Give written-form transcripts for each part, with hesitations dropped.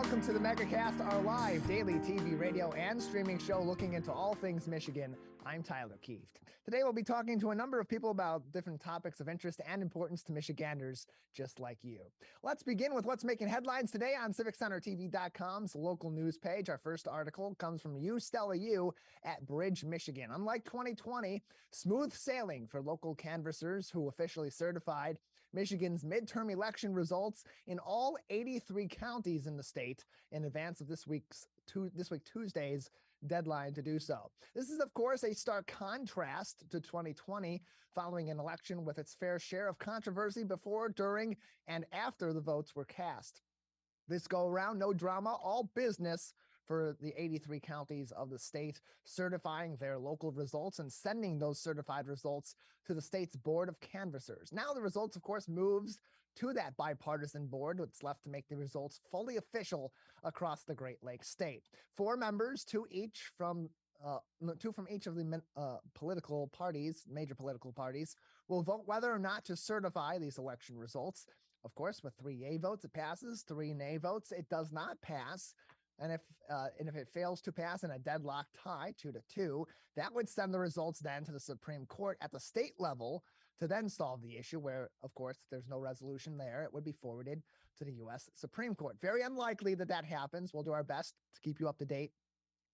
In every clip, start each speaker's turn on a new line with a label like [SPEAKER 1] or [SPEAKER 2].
[SPEAKER 1] Welcome to the Megacast, our live daily TV, radio, and streaming show looking into all things Michigan. I'm Tyler Kieft. Today we'll be talking to a number of people about different topics of interest and importance to Michiganders just like you. Let's begin with what's making headlines today on CivicCenterTV.com's local news page. Our first article comes from you, Stella U, at Bridge, Michigan. Unlike 2020, smooth sailing for local canvassers who officially certified Michigan's midterm election results in all 83 counties in the state in advance of this week Tuesday's deadline to do so. This is, of course, a stark contrast to 2020, following an election with its fair share of controversy before, during, and after the votes were cast. This go around, no drama, all business for the 83 counties of the state, certifying their local results and sending those certified results to the state's board of canvassers. Now the results, of course, moves to that bipartisan board. It's left to make the results fully official across the Great Lakes state. 4 members, two from each of the political parties, major political parties, will vote whether or not to certify these election results. Of course, with 3 yay votes, it passes. 3 nay votes, it does not pass. And if it fails to pass in a deadlock tie, 2-2, that would send the results then to the Supreme Court at the state level to then solve the issue, where, of course, if there's no resolution there, it would be forwarded to the U.S. Supreme Court. Very unlikely that happens. We'll do our best to keep you up to date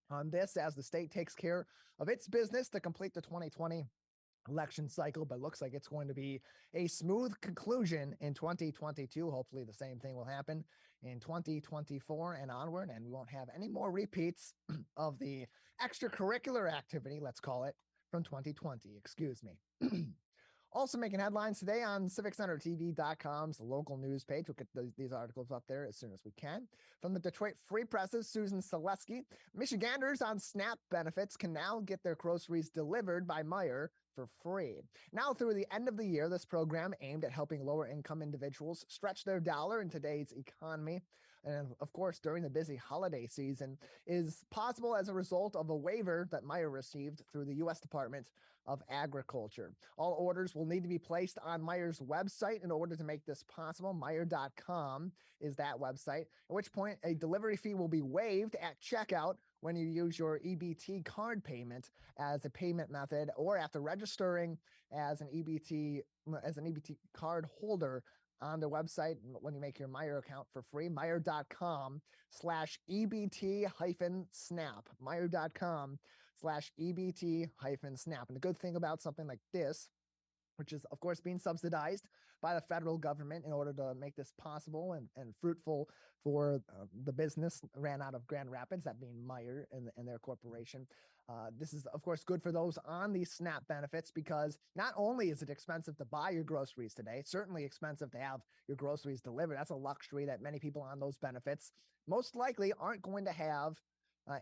[SPEAKER 1] on this as the state takes care of its business to complete the 2020 election cycle, but looks like it's going to be a smooth conclusion in 2022. Hopefully the same thing will happen in 2024 and onward, and we won't have any more repeats of the extracurricular activity, let's call it, from 2020. Excuse me. Also making headlines today on CivicCenterTV.com's local news page. We'll get these articles up there as soon as we can. From the Detroit Free Press's Susan Selesky, Michiganders on SNAP benefits can now get their groceries delivered by Meijer for free. Now through the end of the year, this program aimed at helping lower income individuals stretch their dollar in today's economy, and of course during the busy holiday season, is possible as a result of a waiver that Meijer received through the U.S. Department of Agriculture. All orders will need to be placed on Meijer's website in order to make this possible. Meijer.com is that website, at which point a delivery fee will be waived at checkout when you use your EBT card payment as a payment method, or after registering as an EBT card holder on the website when you make your Meijer account for free. Meijer.com/EBT-SNAP. Meijer.com/EBT-SNAP. And the good thing about something like this, which is, of course, being subsidized by the federal government in order to make this possible and fruitful for the business, ran out of Grand Rapids, that being Meijer and their corporation. This is, of course, good for those on these SNAP benefits, because not only is it expensive to buy your groceries today, it's certainly expensive to have your groceries delivered. That's a luxury that many people on those benefits most likely aren't going to have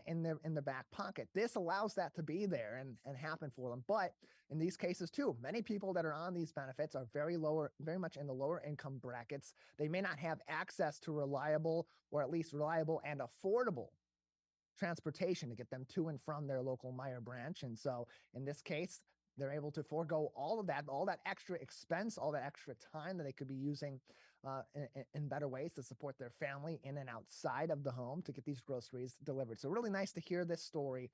[SPEAKER 1] in their back pocket. This allows that to be there and happen for them. But in these cases too, many people that are on these benefits are very much in the lower income brackets. They may not have access to reliable, or at least reliable and affordable, transportation to get them to and from their local Meijer branch. And so in this case, they're able to forego all that extra expense, all that extra time that they could be using in better ways to support their family in and outside of the home to get these groceries delivered. So really nice to hear this story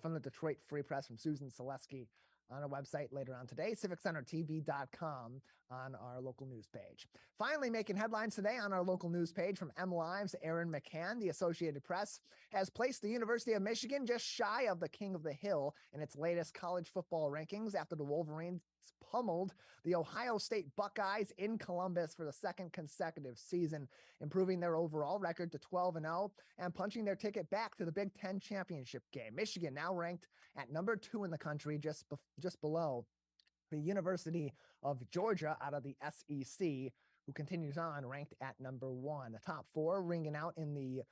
[SPEAKER 1] from the Detroit Free Press from Susan Selesky on our website later on today, CivicCenterTV.com on our local news page. Finally, making headlines today on our local news page from MLive's Aaron McCann, the Associated Press has placed the University of Michigan just shy of the King of the Hill in its latest college football rankings after the Wolverines pummeled the Ohio State Buckeyes in Columbus for the second consecutive season, improving their overall record to 12-0 and punching their ticket back to the Big Ten championship game. Michigan now ranked at number 2 in the country, just below the University of Georgia out of the SEC, who continues on ranked at number 1. The top 4 ringing out in the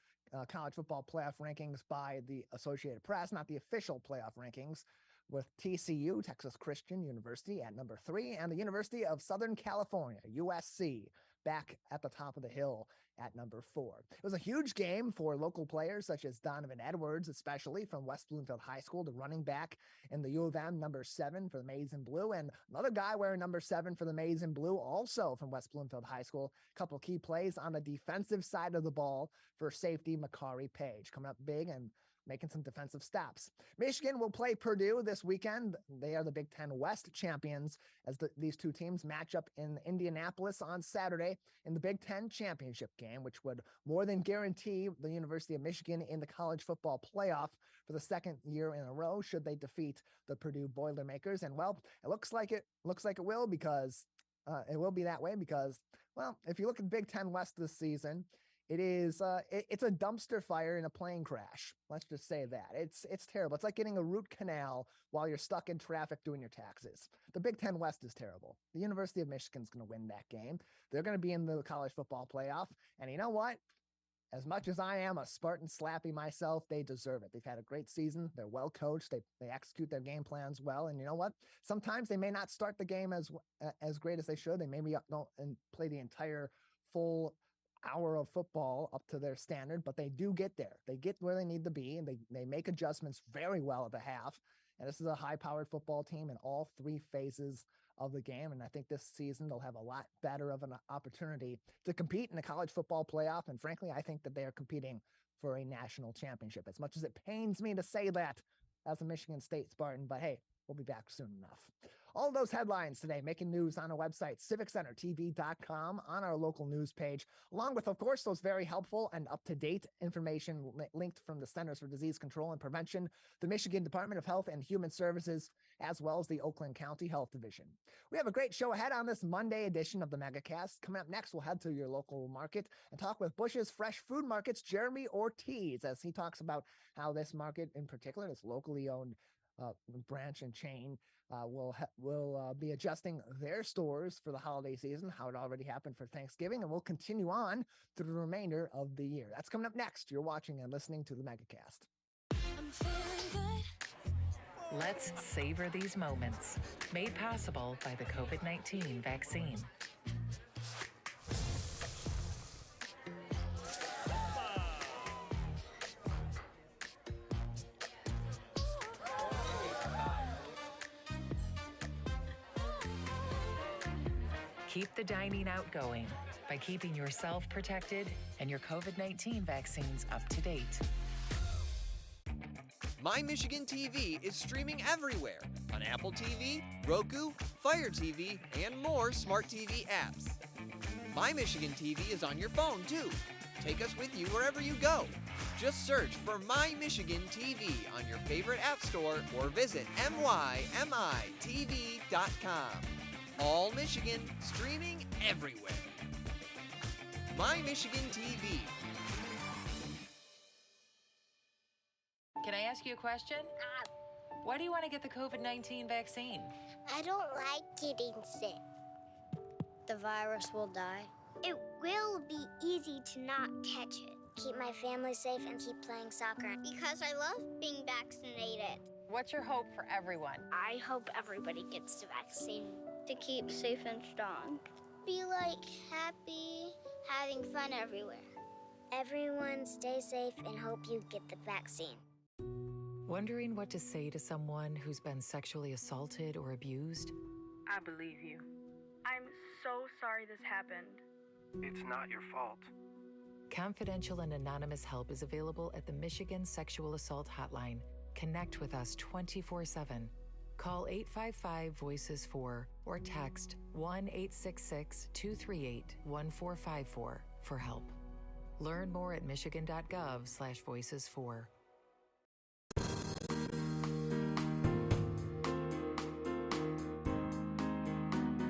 [SPEAKER 1] college football playoff rankings by the Associated Press, not the official playoff rankings, with TCU, Texas Christian University, at number 3, and the University of Southern California, USC, back at the top of the hill at number 4. It was a huge game for local players such as Donovan Edwards, especially from West Bloomfield High School, the running back in the U of M, number 7 for the Maize and Blue, and another guy wearing number 7 for the Maize and Blue, also from West Bloomfield High School. A couple key plays on the defensive side of the ball for safety Makari Page, coming up big and making some defensive stops. Michigan will play Purdue this weekend. They are the Big Ten West champions as these two teams match up in Indianapolis on Saturday in the Big Ten championship game, which would more than guarantee the University of Michigan in the college football playoff for the second year in a row should they defeat the Purdue Boilermakers. And well, it looks like it will, because it will be that way because, well, if you look at Big Ten West this season, it's a dumpster fire in a plane crash. Let's just say that. It's terrible. It's like getting a root canal while you're stuck in traffic doing your taxes. The Big Ten West is terrible. The University of Michigan's going to win that game. They're going to be in the college football playoff. And you know what? As much as I am a Spartan slappy myself, they deserve it. They've had a great season. They're well coached. They execute their game plans well. And you know what? Sometimes they may not start the game as great as they should. They maybe don't play the entire full hour of football up to their standard, but they do get there. They get where they need to be, and they make adjustments very well at the half. And this is a high-powered football team in all 3 phases of the game. And I think this season they'll have a lot better of an opportunity to compete in the college football playoff. And frankly, I think that they are competing for a national championship, as much as it pains me to say that as a Michigan State Spartan, but hey, we'll be back soon enough. All those headlines today making news on our website, civiccentertv.com, on our local news page, along with, of course, those very helpful and up-to-date information linked from the Centers for Disease Control and Prevention, the Michigan Department of Health and Human Services, as well as the Oakland County Health Division. We have a great show ahead on this Monday edition of the Megacast. Coming up next, we'll head to your local market and talk with Busch's Fresh Food Market's Jeromie Ortiz as he talks about how this market in particular, this locally owned branch and chain, will be adjusting their stores for the holiday season, how it already happened for Thanksgiving, and will continue on through the remainder of the year. That's coming up next. You're watching and listening to the Megacast.
[SPEAKER 2] I'm feeling good.
[SPEAKER 3] Let's savor these moments, made possible by the COVID-19 vaccine. Keep the dining out going by keeping yourself protected and your COVID-19 vaccines up to date.
[SPEAKER 4] My Michigan TV is streaming everywhere on Apple TV, Roku, Fire TV, and more smart TV apps. My Michigan TV is on your phone too. Take us with you wherever you go. Just search for My Michigan TV on your favorite app store or visit mymitv.com. All Michigan, streaming everywhere. My Michigan TV.
[SPEAKER 3] Can I ask you a question? Why do you want to get the COVID-19 vaccine?
[SPEAKER 5] I don't like getting sick.
[SPEAKER 6] The virus will die.
[SPEAKER 5] It will be easy to not catch it. Keep my family safe and keep playing soccer. Because I love being vaccinated.
[SPEAKER 3] What's your hope for everyone?
[SPEAKER 5] I hope everybody gets the vaccine.
[SPEAKER 6] To keep safe and strong.
[SPEAKER 5] Be like happy, having fun everywhere. Everyone stay safe and hope you get the vaccine.
[SPEAKER 3] Wondering what to say to someone who's been sexually assaulted or abused?
[SPEAKER 7] I believe you. I'm so sorry this happened.
[SPEAKER 8] It's not your fault.
[SPEAKER 3] Confidential and anonymous help is available at the Michigan Sexual Assault Hotline. Connect with us 24/7. Call 855-VOICES-4 or text 1-866-238-1454 for help. Learn more at michigan.gov/voices4.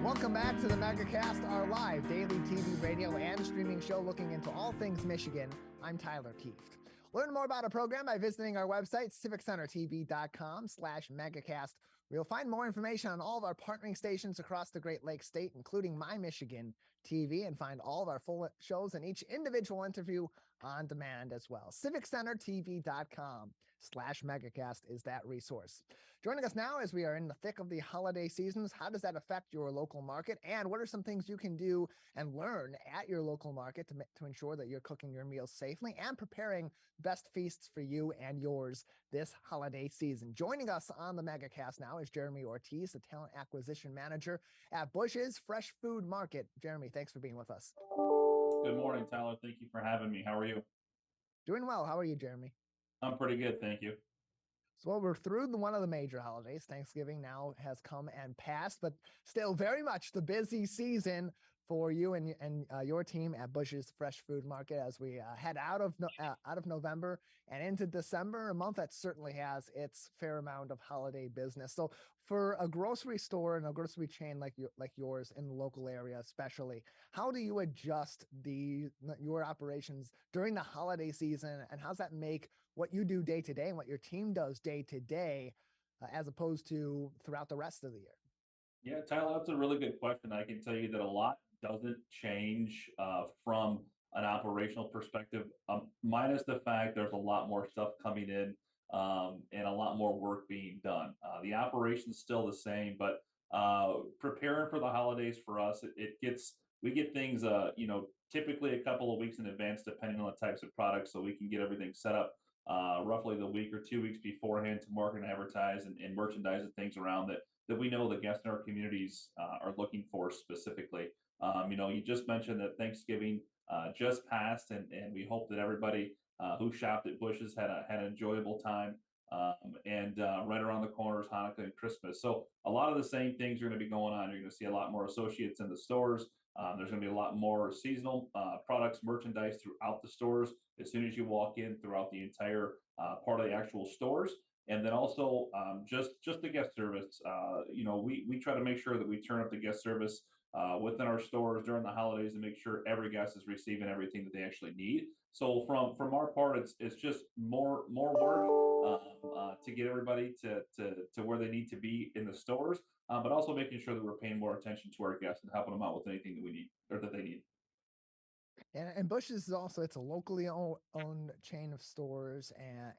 [SPEAKER 1] Welcome back to the Megacast, our live daily TV, radio, and streaming show looking into all things Michigan. I'm Tyler Kieft. Learn more about our program by visiting our website, civiccentertv.com/megacast, where you'll find more information on all of our partnering stations across the Great Lakes state, including My Michigan TV and find all of our full shows and each individual interview on demand as well. CivicCenterTV.com/Megacast is that resource. Joining us now as we are in the thick of the holiday seasons, how does that affect your local market? And what are some things you can do and learn at your local market to ensure that you're cooking your meals safely and preparing best feasts for you and yours this holiday season? Joining us on the Megacast now is Jeromie Ortiz, the Talent Acquisition Manager at Busch's Fresh Food Market. Jeromie, thanks for being with us.
[SPEAKER 9] Good morning, Tyler. Thank you for having me. How are you?
[SPEAKER 1] Doing well. How are you, Jeromie?
[SPEAKER 9] I'm pretty good, thank you.
[SPEAKER 1] So we're through one of the major holidays. Thanksgiving now has come and passed, but still very much the busy season for you and your team at Busch's Fresh Food Market as we head out of November and into December, a month that certainly has its fair amount of holiday business. So for a grocery store and a grocery chain like yours in the local area, especially, how do you adjust your operations during the holiday season, and how does that make what you do day to day and what your team does day to day as opposed to throughout the rest of the year?
[SPEAKER 9] Yeah, Tyler, that's a really good question. I can tell you that a lot doesn't change from an operational perspective, minus the fact there's a lot more stuff coming in and a lot more work being done. The operation's still the same, but preparing for the holidays for us, we get things, typically a couple of weeks in advance, depending on the types of products, so we can get everything set up roughly the week or 2 weeks beforehand to market and advertise and merchandise and things around that we know the guests in our communities are looking for specifically. You just mentioned that Thanksgiving just passed, and we hope that everybody who shopped at Busch's had an enjoyable time. And right around the corner is Hanukkah and Christmas. So a lot of the same things are going to be going on. You're going to see a lot more associates in the stores. There's going to be a lot more seasonal products, merchandise throughout the stores as soon as you walk in throughout the entire part of the actual stores. And then also just the guest service. We try to make sure that we turn up the guest service within our stores during the holidays and make sure every guest is receiving everything that they actually need. So from our part, it's just more work to get everybody to where they need to be in the stores, but also making sure that we're paying more attention to our guests and helping them out with anything that we need or that they need.
[SPEAKER 1] And Busch's is also, it's a locally owned chain of stores.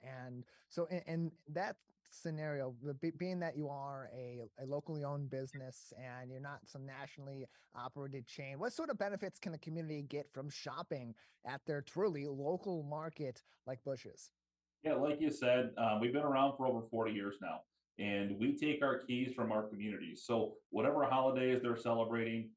[SPEAKER 1] And so in that scenario, being that you are a locally owned business and you're not some nationally operated chain, what sort of benefits can the community get from shopping at their truly local market like Busch's?
[SPEAKER 9] Yeah, like you said, we've been around for over 40 years now, and we take our keys from our communities. So whatever holidays they're celebrating,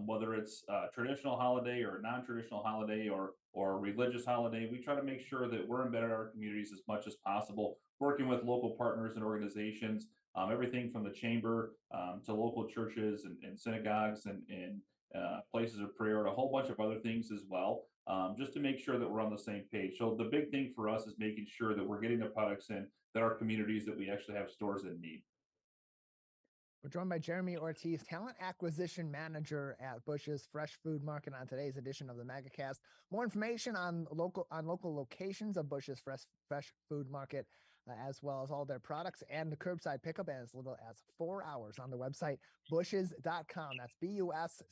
[SPEAKER 9] whether it's a traditional holiday or a non-traditional holiday or a religious holiday, we try to make sure that we're embedded in our communities as much as possible, working with local partners and organizations, everything from the chamber to local churches and synagogues and places of prayer, and a whole bunch of other things as well, just to make sure that we're on the same page. So the big thing for us is making sure that we're getting the products in that our communities that we actually have stores in need.
[SPEAKER 1] We're joined by Jeromie Ortiz, Talent Acquisition Manager at Busch's Fresh Food Market on today's edition of the Megacast. More information on local locations of Busch's Fresh Food Market, as well as all their products and the curbside pickup in as little as 4 hours on the website, busch's.com. That's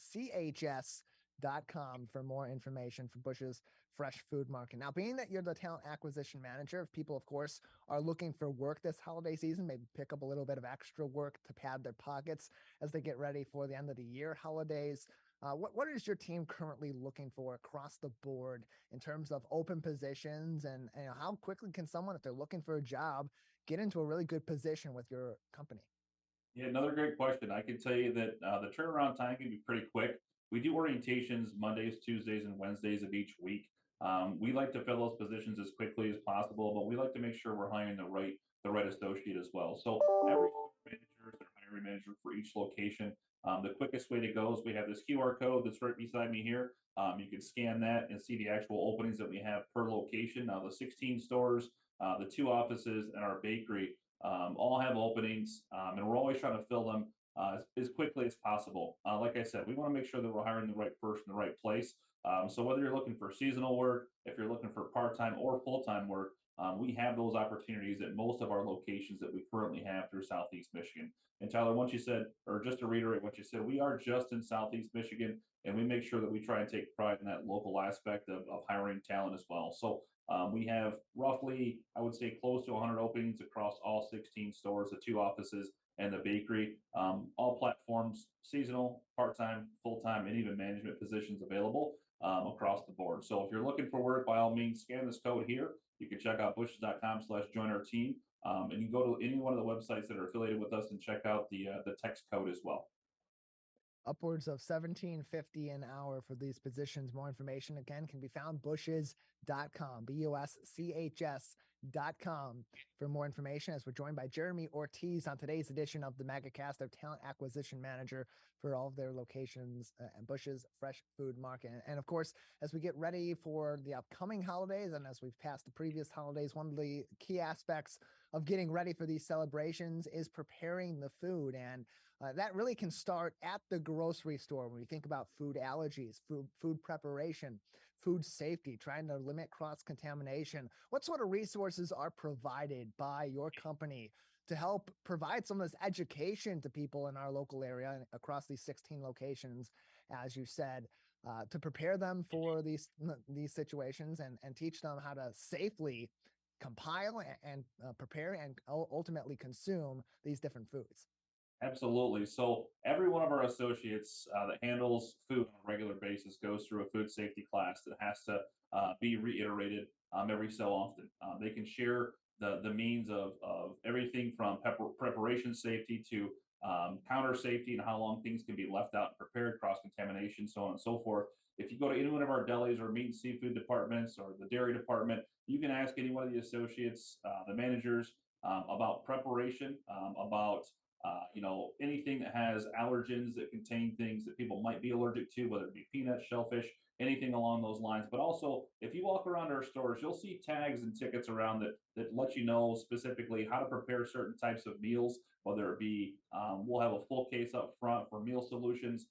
[SPEAKER 1] BUSCHS.com for more information for Busch's Fresh Food Market. Now, being that you're the talent acquisition manager, if people, of course, are looking for work this holiday season, maybe pick up a little bit of extra work to pad their pockets as they get ready for the end of the year holidays. What is your team currently looking for across the board in terms of open positions, and how quickly can someone, if they're looking for a job, get into a really good position with your company?
[SPEAKER 9] Yeah, another great question. I can tell you that the turnaround time can be pretty quick. We do orientations Mondays, Tuesdays, and Wednesdays of each week. We like to fill those positions as quickly as possible, but we like to make sure we're hiring the right associate as well. So every manager is their hiring manager for each location. The quickest way to go is we have this QR code that's right beside me here. You can scan that and see the actual openings that we have per location. Now, the 16 stores, the 2 offices, and our bakery all have openings, and we're always trying to fill them as quickly as possible. Like I said, we want to make sure that we're hiring the right person in the right place. So whether you're looking for seasonal work, if you're looking for part-time or full-time work, We have those opportunities at most of our locations that we currently have through Southeast Michigan. And Tyler, once you said, or just to reiterate what you said, we are just in Southeast Michigan, and we make sure that we try and take pride in that local aspect of hiring talent as well. So we have roughly, I would say, close to 100 openings across all 16 stores, the 2 offices, and the bakery. All platforms, seasonal, part-time, full-time, and even management positions available across the board. So if you're looking for work, by all means, scan this code here. You can check out busch.com/join our team. And you can go to any one of the websites that are affiliated with us and check out the text code as well.
[SPEAKER 1] Upwards of $17.50 an hour for these positions. More information again can be found busch's.com, buschs.com for more information, as we're joined by Jeromie Ortiz on today's edition of the Megacast, their talent acquisition manager for all of their locations and Busch's Fresh Food Market. And of course, as we get ready for the upcoming holidays and as we've passed the previous holidays, one of the key aspects of getting ready for these celebrations is preparing the food. And that really can start at the grocery store when we think about food allergies, food preparation, food safety, trying to limit cross-contamination. What sort of resources are provided by your company to help provide some of this education to people in our local area and across these 16 locations, as you said, to prepare them for these situations and teach them how to safely compile and prepare and ultimately consume these different foods?
[SPEAKER 9] Absolutely. So every one of our associates that handles food on a regular basis goes through a food safety class that has to be reiterated every so often. They can share the means of everything from preparation safety to counter safety and how long things can be left out and prepared, cross contamination, so on and so forth. If you go to any one of our delis or meat and seafood departments or the dairy department, you can ask any one of the associates, the managers, about preparation, about anything that has allergens that contain things that people might be allergic to, whether it be peanuts, shellfish, anything along those lines. But also, if you walk around our stores, you'll see tags and tickets around that let you know specifically how to prepare certain types of meals, whether it be, we'll have a full case up front for meal solutions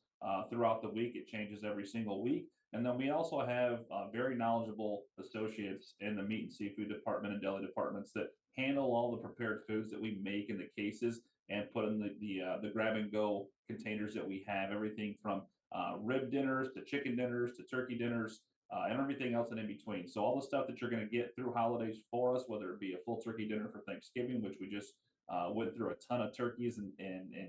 [SPEAKER 9] throughout the week. It changes every single week. And then we also have very knowledgeable associates in the meat and seafood department and deli departments that handle all the prepared foods that we make in the cases and put in the grab and go containers that we have, everything from rib dinners to chicken dinners to turkey dinners and everything else in between. So all the stuff that you're going to get through holidays for us, whether it be a full turkey dinner for Thanksgiving, which we just went through a ton of turkeys and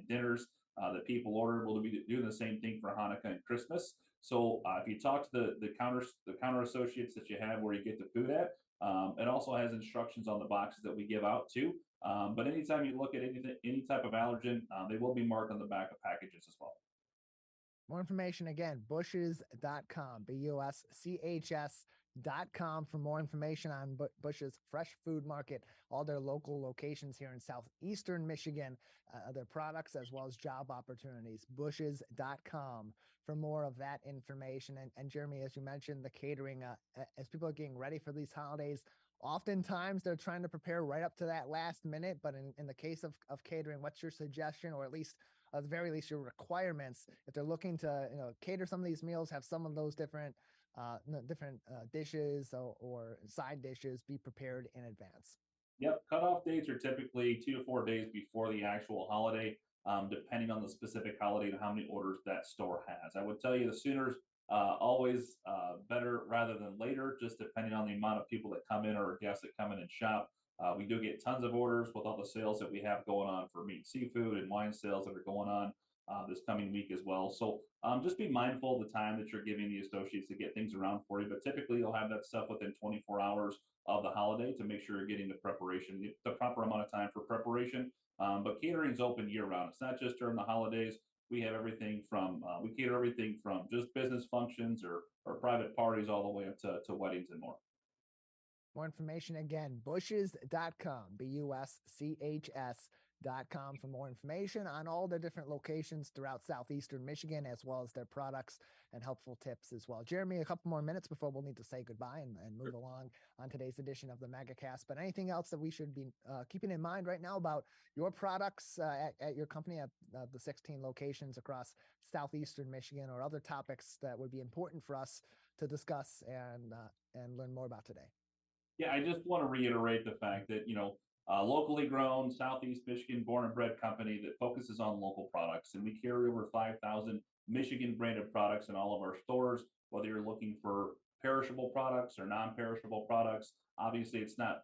[SPEAKER 9] dinners that people ordered. We'll be doing the same thing for Hanukkah and Christmas. So if you talk to the counter associates that you have where you get the food at, it also has instructions on the boxes that we give out too. But anytime you look at any type of allergen, they will be marked on the back of packages as well.
[SPEAKER 1] More information again, busch's.com, buschs.com for more information on Busch's Fresh Food Market, all their local locations here in southeastern Michigan, their products as well as job opportunities, busch's.com for more of that information. And Jeromie, as you mentioned, the catering, as people are getting ready for these holidays, oftentimes they're trying to prepare right up to that last minute. But in the case of catering, what's your suggestion, or at least at the very least your requirements, if they're looking to cater some of these meals, have some of those different dishes or side dishes be prepared in advance?
[SPEAKER 9] Yep, cutoff dates are typically 2 to 4 days before the actual holiday, depending on the specific holiday and how many orders that store has. I would tell you the sooner always better rather than later, just depending on the amount of people that come in or guests that come in and shop. We do get tons of orders with all the sales that we have going on for meat, seafood, and wine sales that are going on this coming week as well. So just be mindful of the time that you're giving the associates to get things around for you. But typically, you'll have that stuff within 24 hours of the holiday to make sure you're getting the preparation, the proper amount of time for preparation. But catering's open year round. It's not just during the holidays. We have everything from we cater everything from just business functions or private parties all the way up to weddings and more.
[SPEAKER 1] More information again, busch's.com, buschs.com for more information on all their different locations throughout southeastern Michigan, as well as their products and helpful tips as well. Jeromie, a couple more minutes before we'll need to say goodbye and move along on today's edition of the Megacast. But anything else that we should be keeping in mind right now about your products at your company at the 16 locations across southeastern Michigan, or other topics that would be important for us to discuss and learn more about today?
[SPEAKER 9] Yeah, I just want to reiterate the fact that, locally grown, Southeast Michigan born and bred company that focuses on local products. And we carry over 5,000 Michigan branded products in all of our stores, whether you're looking for perishable products or non-perishable products. Obviously, it's not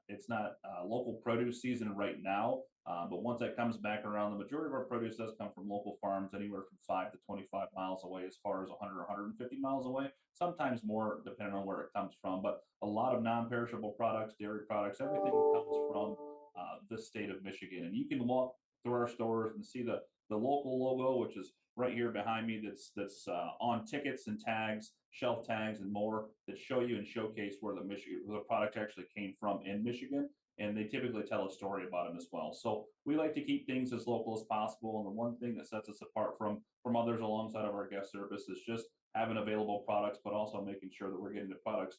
[SPEAKER 9] local produce season right now, but once that comes back around, the majority of our produce does come from local farms, anywhere from 5 to 25 miles away, as far as 100 or 150 miles away. Sometimes more, depending on where it comes from. But a lot of non-perishable products, dairy products, everything comes from the state of Michigan. And you can walk through our stores and see the local logo, which is right here behind me. That's on tickets and tags, shelf tags, and more that show you and showcase where the product actually came from in Michigan. And they typically tell a story about them as well. So we like to keep things as local as possible. And the one thing that sets us apart from others alongside of our guest service is just having available products, but also making sure that we're getting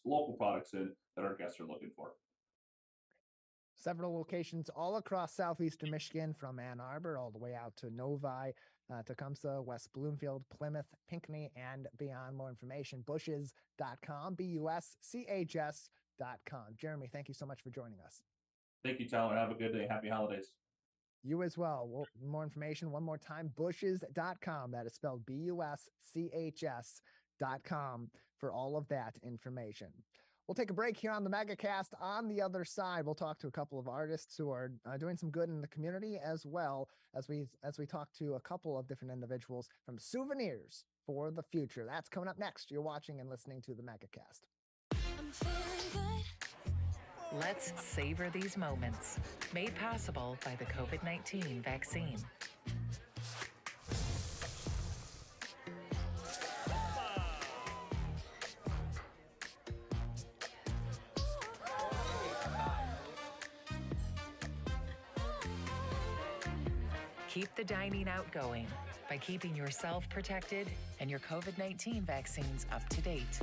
[SPEAKER 9] local products in that our guests are looking for.
[SPEAKER 1] Several locations all across southeastern Michigan, from Ann Arbor all the way out to Novi, Tecumseh, West Bloomfield, Plymouth, Pinckney, and beyond. More information, busches.com, buschs.com. Jeremy, thank you so much for joining us.
[SPEAKER 9] Thank you, Tyler. Have a good day. Happy holidays.
[SPEAKER 1] You as well. More information one more time, busches.com. That is spelled buschs.com for all of that information. We'll take a break here on the Megacast. On the other side, we'll talk to a couple of artists who are doing some good in the community, as well as we talk to a couple of different individuals from Souvenirs for the Future. That's coming up next. You're watching and listening to the Megacast.
[SPEAKER 2] I'm feeling good.
[SPEAKER 3] Let's savor these moments. Made possible by the COVID-19 vaccine. Keep the dining out going by keeping yourself protected and your COVID-19 vaccines up to date.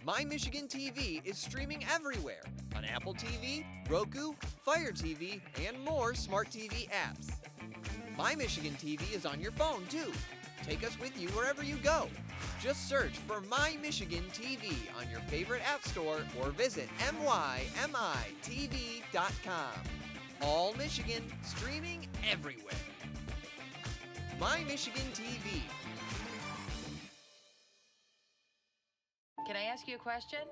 [SPEAKER 4] My Michigan TV is streaming everywhere on Apple TV, Roku, Fire TV, and more smart TV apps. My Michigan TV is on your phone too. Take us with you wherever you go. Just search for My Michigan TV on your favorite app store or visit mymitv.com. All Michigan, streaming everywhere. My Michigan TV.
[SPEAKER 3] Can I ask you a question?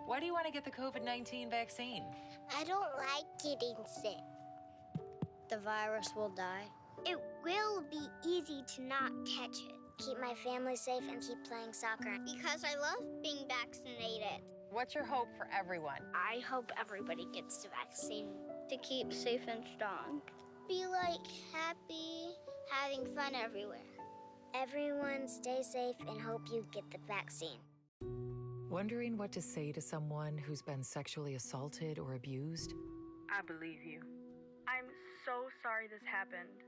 [SPEAKER 3] Why do you want to get the COVID-19 vaccine?
[SPEAKER 5] I don't like getting sick.
[SPEAKER 6] The virus will die.
[SPEAKER 5] It will be easy to not catch it. Keep my family safe and keep playing soccer. Because I love being vaccinated.
[SPEAKER 3] What's your hope for everyone?
[SPEAKER 6] I hope everybody gets the vaccine to keep safe and strong.
[SPEAKER 5] Be like happy, having fun everywhere. Everyone stay safe and hope you get the vaccine.
[SPEAKER 3] Wondering what to say to someone who's been sexually assaulted or abused?
[SPEAKER 7] I believe you. I'm so sorry this happened.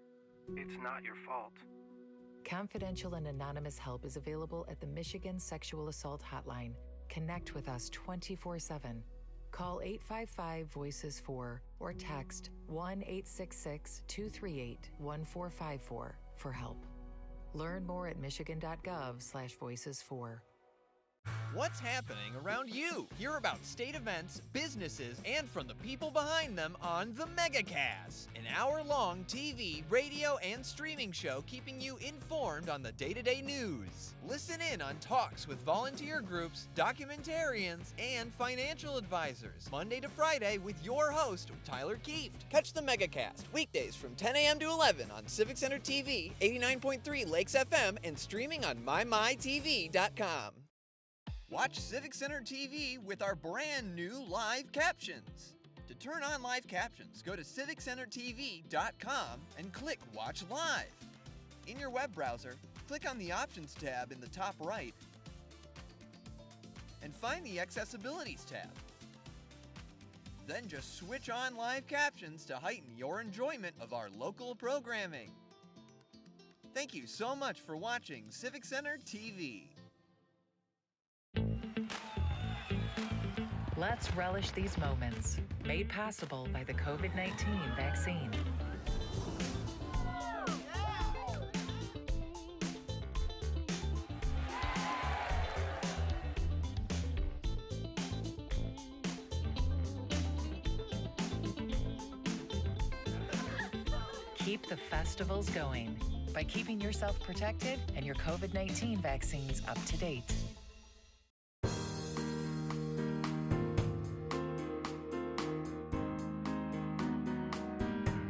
[SPEAKER 8] It's not your fault.
[SPEAKER 3] Confidential and anonymous help is available at the Michigan Sexual Assault Hotline. Connect with us 24/7. Call 855-VOICES-4 or text 1-866-238-1454 for help. Learn more at michigan.gov/voices4.
[SPEAKER 4] What's happening around you? Hear about state events, businesses, and from the people behind them on the Megacast, an hour-long TV, radio, and streaming show keeping you informed on the day-to-day news. Listen in on talks with volunteer groups, documentarians, and financial advisors, Monday to Friday with your host, Tyler Kieft. Catch the Megacast weekdays from 10 a.m. to 11 on Civic Center TV, 89.3 Lakes FM, and streaming on mymytv.com. Watch Civic Center TV with our brand new live captions. To turn on live captions, go to civiccentertv.com and click Watch Live. In your web browser, click on the Options tab in the top right and find the Accessibilities tab. Then just switch on live captions to heighten your enjoyment of our local programming. Thank you so much for watching Civic Center TV.
[SPEAKER 3] Let's relish these moments. Made possible by the COVID-19 vaccine. Keep the festivals going by keeping yourself protected and your COVID-19 vaccines up to date.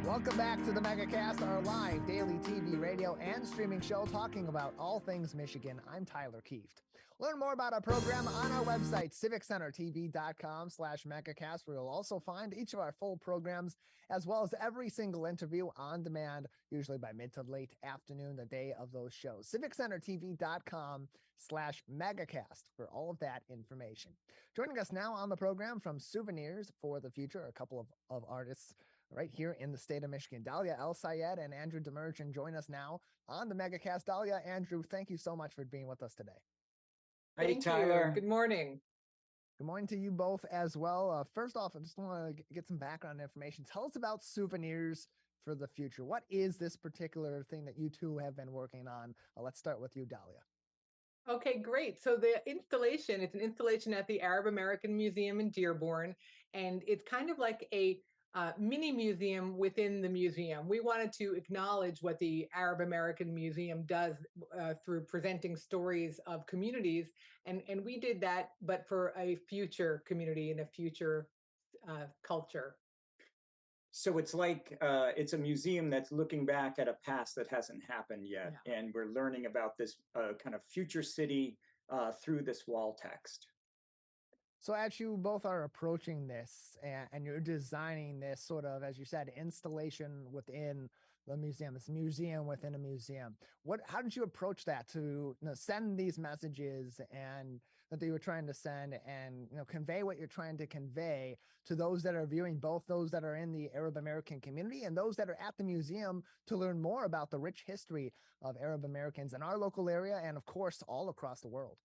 [SPEAKER 1] Welcome back to the Megacast, our live daily TV, radio, and streaming show talking about all things Michigan. I'm Tyler Kieft. Learn more about our program on our website, civiccentertv.com/Megacast, where you'll also find each of our full programs, as well as every single interview on demand, usually by mid to late afternoon, the day of those shows. civiccentertv.com/Megacast for all of that information. Joining us now on the program from Souvenirs for the Future, a couple of artists right here in the state of Michigan. Dahlia, Elsayed, and Andrew Demirjian join us now on the Megacast. Dahlia, Andrew, thank you so much for being with us today.
[SPEAKER 10] Hey, Tyler.
[SPEAKER 11] Good morning.
[SPEAKER 1] Good morning to you both as well. First off, I just want to get some background information. Tell us about Souvenirs for the Future. What is this particular thing that you two have been working on? Let's start with you, Dahlia.
[SPEAKER 11] Okay, great. So the installation, it's an installation at the Arab American Museum in Dearborn, and it's kind of like a mini museum within the museum. We wanted to acknowledge what the Arab American Museum does through presenting stories of communities. And we did that, but for a future community and a future culture.
[SPEAKER 10] So it's like it's a museum that's looking back at a past that hasn't happened yet.
[SPEAKER 11] Yeah.
[SPEAKER 10] And we're learning about this kind of future city through this wall text.
[SPEAKER 1] So as you both are approaching this and you're designing this sort of, as you said, installation within the museum, this museum within a museum, how did you approach that to send these messages and that you were trying to send and convey what you're trying to convey to those that are viewing, both those that are in the Arab American community and those that are at the museum to learn more about the rich history of Arab Americans in our local area and of course all across the world?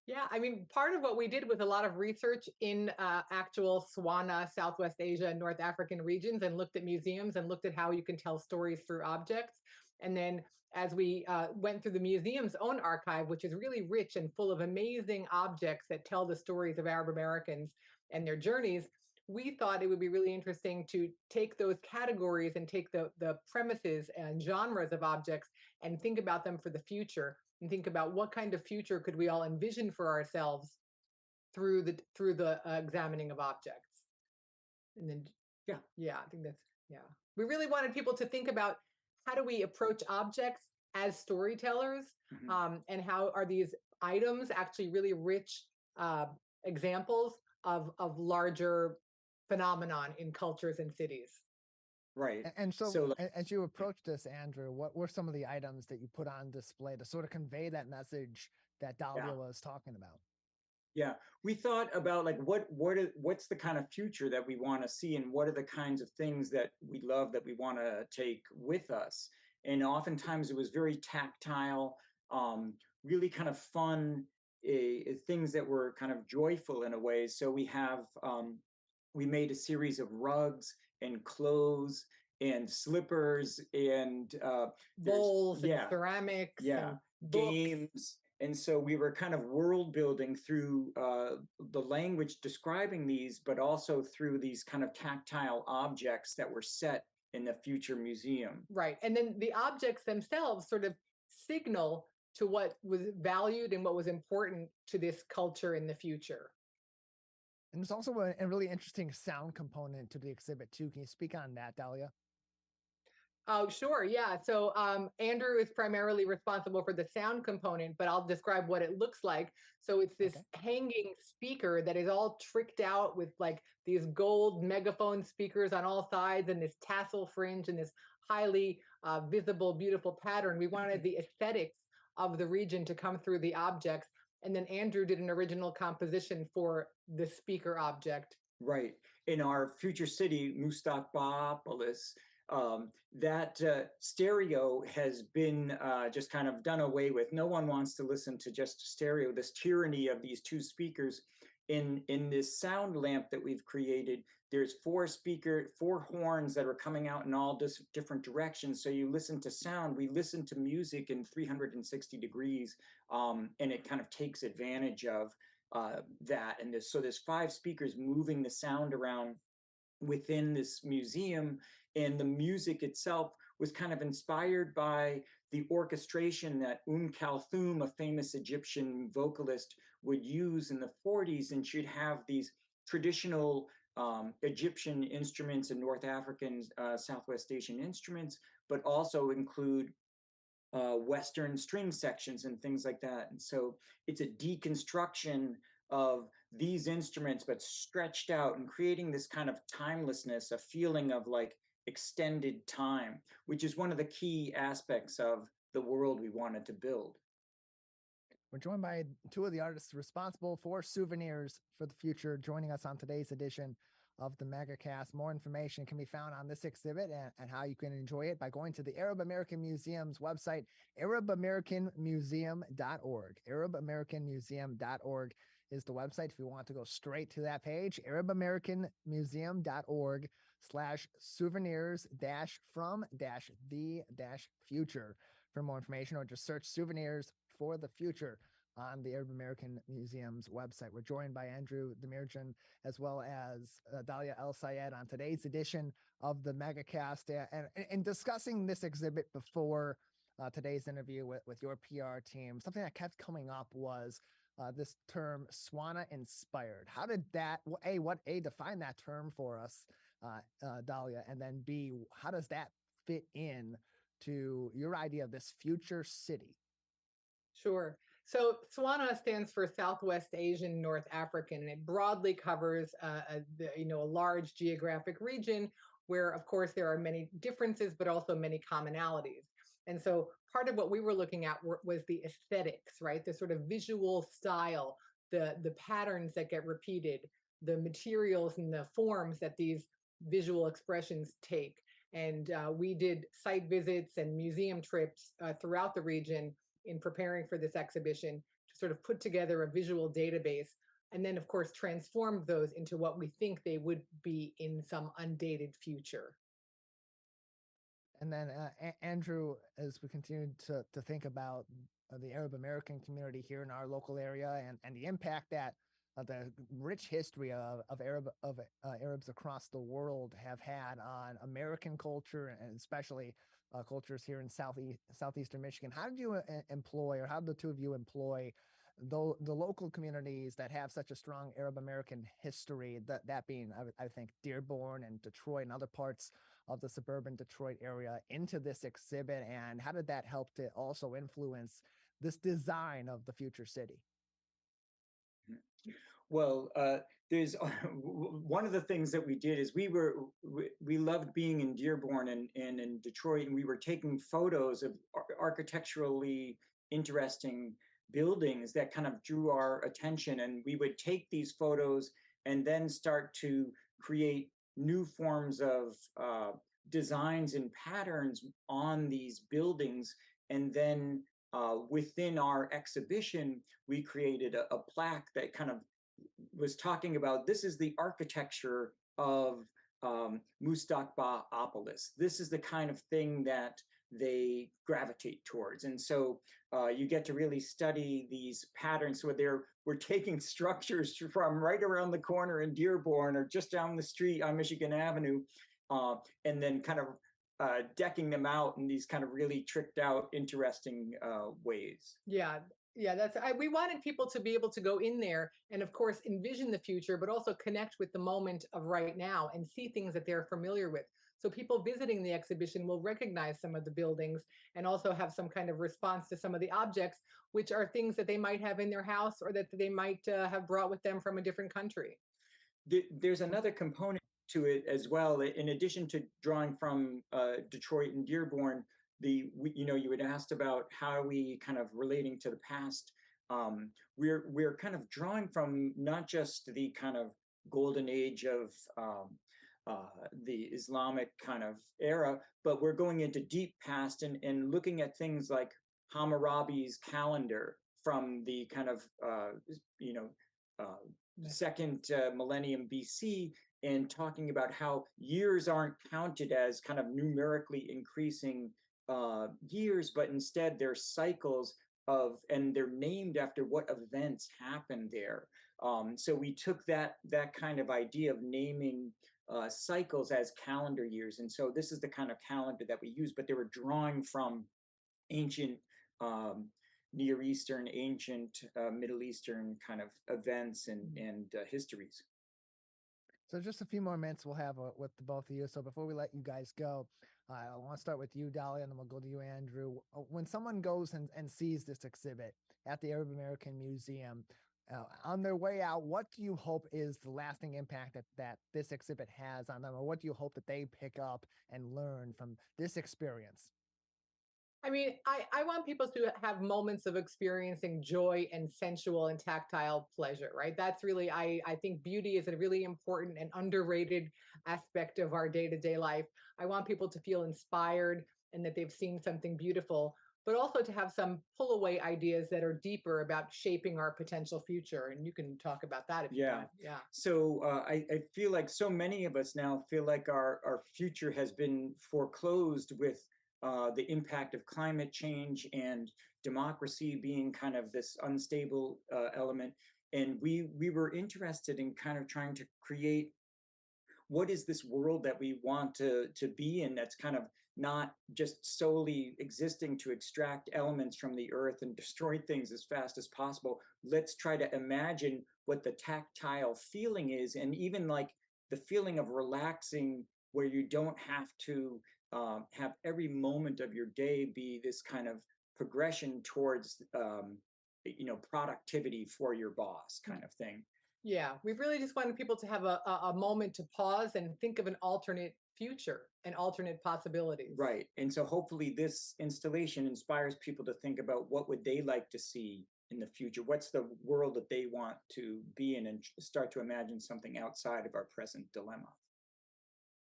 [SPEAKER 11] Yeah, I mean, part of what we did was a lot of research in actual SWANA, Southwest Asia, and North African regions, and looked at museums and looked at how you can tell stories through objects. And then as we went through the museum's own archive, which is really rich and full of amazing objects that tell the stories of Arab Americans and their journeys, we thought it would be really interesting to take those categories and take the premises and genres of objects and think about them for the future. And think about what kind of future could we all envision for ourselves through the examining of objects. And then I think that's we really wanted people to think about how do we approach objects as storytellers, and how are these items actually really rich examples of larger phenomenon in cultures and cities.
[SPEAKER 10] Right.
[SPEAKER 1] And so as you approach this, Andrew, what were some of the items that you put on display to sort of convey that message that Dahlia was talking about?
[SPEAKER 10] Yeah, we thought about like what's the kind of future that we want to see, and what are the kinds of things that we love that we want to take with us. And oftentimes it was very tactile, really kind of fun things that were kind of joyful in a way. So we made a series of rugs and clothes and slippers and
[SPEAKER 11] bowls and ceramics and
[SPEAKER 10] games. And so we were kind of world building through the language describing these, but also through these kind of tactile objects that were set in the future museum.
[SPEAKER 11] Right. And then the objects themselves sort of signal to what was valued and what was important to this culture in the future.
[SPEAKER 1] And there's also a really interesting sound component to the exhibit too. Can you speak on that, Dahlia?
[SPEAKER 11] Oh, sure. Yeah. So Andrew is primarily responsible for the sound component, but I'll describe what it looks like. So it's this hanging speaker that is all tricked out with like these gold megaphone speakers on all sides and this tassel fringe and this highly visible, beautiful pattern. We wanted the aesthetics of the region to come through the objects. And then Andrew did an original composition for the speaker object.
[SPEAKER 10] Right. In our future city, Mustaqbalpolis, that stereo has been just kind of done away with. No one wants to listen to just stereo. This tyranny of these two speakers in this sound lamp that we've created, there's four horns that are coming out in all different directions. So you listen to sound, we listen to music in 360 degrees, and it kind of takes advantage of that. And so there's 5 speakers moving the sound around within this museum. And the music itself was kind of inspired by the orchestration that Kulthum, a famous Egyptian vocalist, would use in the 40s. And she'd have these traditional Egyptian instruments and North African, Southwest Asian instruments, but also include Western string sections and things like that. And so it's a deconstruction of these instruments, but stretched out and creating this kind of timelessness, a feeling of like extended time, which is one of the key aspects of the world we wanted to build.
[SPEAKER 1] We're joined by two of the artists responsible for Souvenirs for the Future, joining us on today's edition of the Megacast. More information can be found on this exhibit and how you can enjoy it by going to the Arab American Museum's website, arabamericanmuseum.org. arabamericanmuseum.org is the website if you want to go straight to that page, arabamericanmuseum.org/souvenirs-from-the-future for more information, or just search Souvenirs for the Future on the Arab American Museum's website. We're joined by Andrew Demirjian as well as Dahlia Elsayed on today's edition of the Megacast. And discussing this exhibit before today's interview with your PR team, something that kept coming up was this term Swana inspired. How did that, define that term for us, Dahlia, and then B, how does that fit in to your idea of this future city?
[SPEAKER 11] Sure. So Swana stands for Southwest Asian North African, and it broadly covers a large geographic region where, of course, there are many differences, but also many commonalities. And so part of what we were looking at was the aesthetics, right? The sort of visual style, the patterns that get repeated, the materials and the forms that these visual expressions take. And we did site visits and museum trips throughout the region in preparing for this exhibition to sort of put together a visual database, and then of course transformed those into what we think they would be in some undated future.
[SPEAKER 1] And then Andrew, as we continue to think about the Arab American community here in our local area and the impact that the rich history of Arabs across the world have had on American culture, and especially cultures here in southeastern Michigan. How did you employ, or how did the two of you employ the local communities that have such a strong Arab American history, that being, I think, Dearborn and Detroit and other parts of the suburban Detroit area, into this exhibit? And how did that help to also influence this design of the future city?
[SPEAKER 10] Well, there's one of the things that we did is we loved being in Dearborn and in Detroit, and we were taking photos of architecturally interesting buildings that kind of drew our attention, and we would take these photos and then start to create new forms of designs and patterns on these buildings. And then within our exhibition, we created a plaque that kind of was talking about, this is the architecture of Mustaqba'opolis. This is the kind of thing that they gravitate towards. And so you get to really study these patterns. So we're taking structures from right around the corner in Dearborn or just down the street on Michigan Avenue, and then kind of decking them out in these kind of really tricked out, interesting ways.
[SPEAKER 11] Yeah, we wanted people to be able to go in there and, of course, envision the future, but also connect with the moment of right now and see things that they're familiar with. So people visiting the exhibition will recognize some of the buildings and also have some kind of response to some of the objects, which are things that they might have in their house or that they might have brought with them from a different country.
[SPEAKER 10] There's another component to it as well. In addition to drawing from Detroit and Dearborn, you had asked about how are we kind of relating to the past. We're kind of drawing from not just the kind of golden age of the Islamic kind of era, but we're going into deep past and looking at things like Hammurabi's calendar from the kind of second millennium BC, and talking about how years aren't counted as kind of numerically increasing years, but instead they're cycles of, and they're named after what events happened there. So we took that kind of idea of naming cycles as calendar years. And so this is the kind of calendar that we use, but they were drawing from ancient Near Eastern, ancient Middle Eastern kind of events and histories.
[SPEAKER 1] So just a few more minutes we'll have with the both of you. So before we let you guys go, I want to start with you, Dahlia, and then we'll go to you, Andrew. When someone goes and sees this exhibit at the Arab American Museum, on their way out, what do you hope is the lasting impact that this exhibit has on them, or what do you hope that they pick up and learn from this experience?
[SPEAKER 11] I mean, I want people to have moments of experiencing joy and sensual and tactile pleasure, right? That's really, I think beauty is a really important and underrated aspect of our day-to-day life. I want people to feel inspired and that they've seen something beautiful, but also to have some pull away ideas that are deeper about shaping our potential future. And you can talk about that if you want. Yeah.
[SPEAKER 10] So I feel like so many of us now feel like our future has been foreclosed with the impact of climate change and democracy being kind of this unstable element. And we were interested in kind of trying to create what is this world that we want to be in, that's kind of not just solely existing to extract elements from the earth and destroy things as fast as possible. Let's try to imagine what the tactile feeling is, and even like the feeling of relaxing where you don't have to have every moment of your day be this kind of progression towards productivity for your boss kind of thing.
[SPEAKER 11] Yeah, we really just wanted people to have a moment to pause and think of an alternate future and alternate possibilities.
[SPEAKER 10] Right. And so hopefully this installation inspires people to think about what would they like to see in the future. What's the world that they want to be in, and start to imagine something outside of our present dilemma.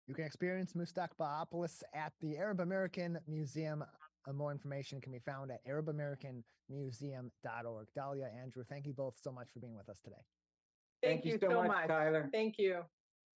[SPEAKER 1] You can experience Mustaqba'opolis at the Arab American Museum. More information can be found at arabamericanmuseum.org. Dahlia, Andrew, thank you both so much for being with us today.
[SPEAKER 11] Thank you so much,
[SPEAKER 10] Tyler.
[SPEAKER 11] Thank you.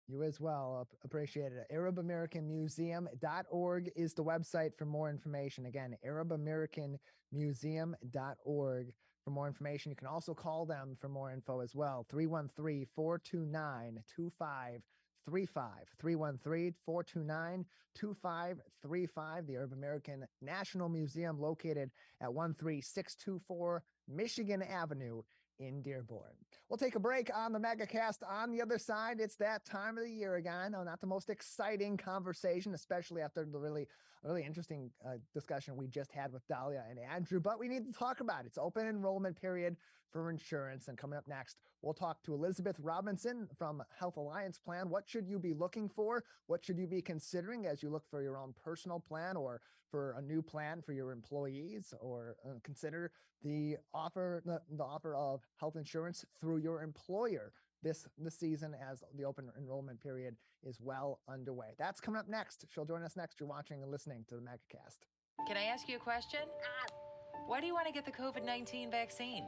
[SPEAKER 1] You as well. Appreciate it. arabamericanmuseum.org is the website for more information. Again, arabamericanmuseum.org for more information. You can also call them for more info as well. 313-429-2535. 313-429-2535. The Arab American National Museum, located at 13624 Michigan Avenue in Dearborn. We'll take a break on the Megacast. On the other side, it's that time of the year again. No, not the most exciting conversation, especially after the really interesting discussion we just had with Dahlia and Andrew, but we need to talk about it. It's open enrollment period for insurance. And coming up next, we'll talk to Elizabeth Robinson from Health Alliance Plan. What should you be looking for? What should you be considering as you look for your own personal plan or for a new plan for your employees, or consider the offer of health insurance through your employer this season, as the open enrollment period is well underway. That's coming up next. She'll join us next. You're watching and listening to the Megacast.
[SPEAKER 3] Can I ask you a question? Why do you want to get the COVID-19 vaccine?